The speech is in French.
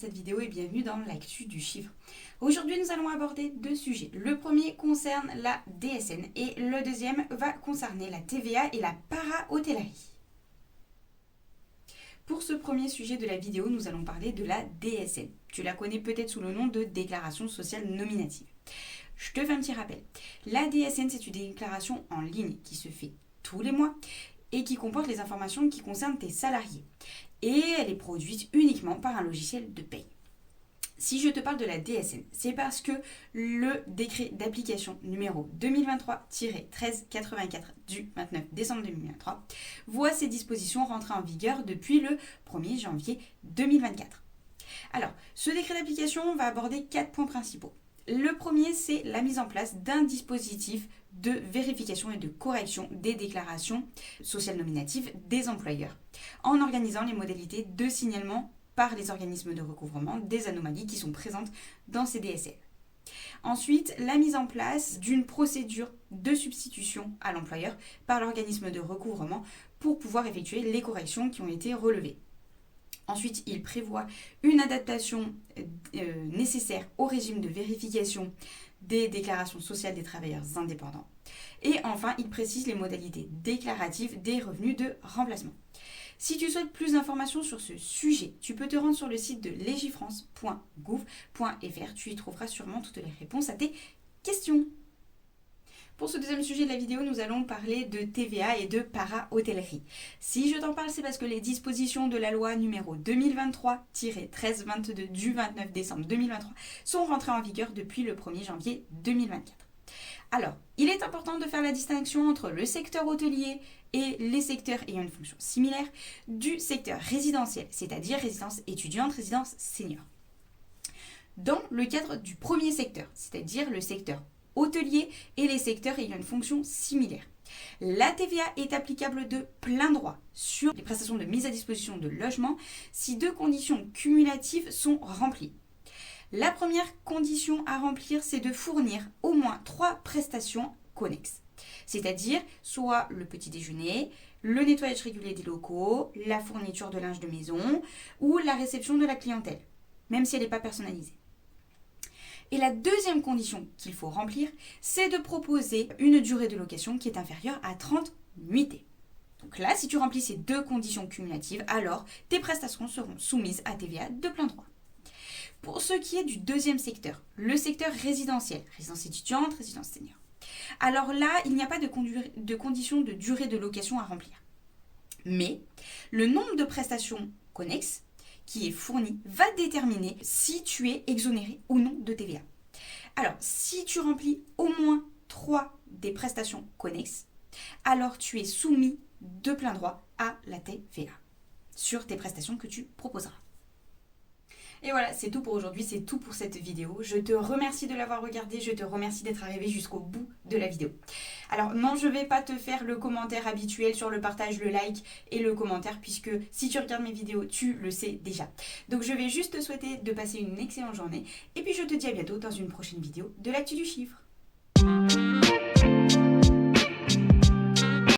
cette vidéo et bienvenue dans l'actu du chiffre. Aujourd'hui, nous allons aborder deux sujets. Le premier concerne la DSN et le deuxième va concerner la TVA et la para-hôtellerie. Pour ce premier sujet de la vidéo, nous allons parler de la DSN. Tu la connais peut-être sous le nom de déclaration sociale nominative. Je te fais un petit rappel. La DSN, c'est une déclaration en ligne qui se fait tous les mois et qui comporte les informations qui concernent tes salariés. Et elle est produite uniquement par un logiciel de paye. Si je te parle de la DSN, c'est parce que le décret d'application numéro 2023-1384 du 29 décembre 2023 voit ces dispositions rentrer en vigueur depuis le 1er janvier 2024. Alors, ce décret d'application va aborder 4 points principaux. Le premier, c'est la mise en place d'un dispositif de vérification et de correction des déclarations sociales nominatives des employeurs, en organisant les modalités de signalement par les organismes de recouvrement des anomalies qui sont présentes dans ces DSN. Ensuite, la mise en place d'une procédure de substitution à l'employeur par l'organisme de recouvrement pour pouvoir effectuer les corrections qui ont été relevées. Ensuite, il prévoit une adaptation nécessaire au régime de vérification des déclarations sociales des travailleurs indépendants. Et enfin, il précise les modalités déclaratives des revenus de remplacement. Si tu souhaites plus d'informations sur ce sujet, tu peux te rendre sur le site de legifrance.gouv.fr. Tu y trouveras sûrement toutes les réponses à tes questions. Pour ce deuxième sujet de la vidéo, nous allons parler de TVA et de para-hôtellerie. Si je t'en parle, c'est parce que les dispositions de la loi numéro 2023-1322 du 29 décembre 2023 sont rentrées en vigueur depuis le 1er janvier 2024. Alors, il est important de faire la distinction entre le secteur hôtelier et les secteurs ayant une fonction similaire du secteur résidentiel, c'est-à-dire résidence étudiante, résidence senior. Dans le cadre du premier secteur, c'est-à-dire le secteur hôtelier et les secteurs ayant une fonction similaire, la TVA est applicable de plein droit sur les prestations de mise à disposition de logement si deux conditions cumulatives sont remplies. La première condition à remplir, c'est de fournir au moins 3 prestations connexes, c'est-à-dire soit le petit déjeuner, le nettoyage régulier des locaux, la fourniture de linge de maison ou la réception de la clientèle, même si elle n'est pas personnalisée. Et la deuxième condition qu'il faut remplir, c'est de proposer une durée de location qui est inférieure à 30 nuitées. Donc là, si tu remplis ces deux conditions cumulatives, alors tes prestations seront soumises à TVA de plein droit. Pour ce qui est du deuxième secteur, le secteur résidentiel, résidence étudiante, résidence senior. Alors là, il n'y a pas de condition de durée de location à remplir. Mais le nombre de prestations connexes qui est fourni va déterminer si tu es exonéré ou non de TVA. Alors, si tu remplis au moins 3 des prestations connexes, alors tu es soumis de plein droit à la TVA sur tes prestations que tu proposeras. Et voilà, c'est tout pour aujourd'hui, c'est tout pour cette vidéo. Je te remercie de l'avoir regardée, je te remercie d'être arrivé jusqu'au bout de la vidéo. Alors non, je ne vais pas te faire le commentaire habituel sur le partage, le like et le commentaire, puisque si tu regardes mes vidéos, tu le sais déjà. Donc je vais juste te souhaiter de passer une excellente journée, et puis je te dis à bientôt dans une prochaine vidéo de l'actu du chiffre.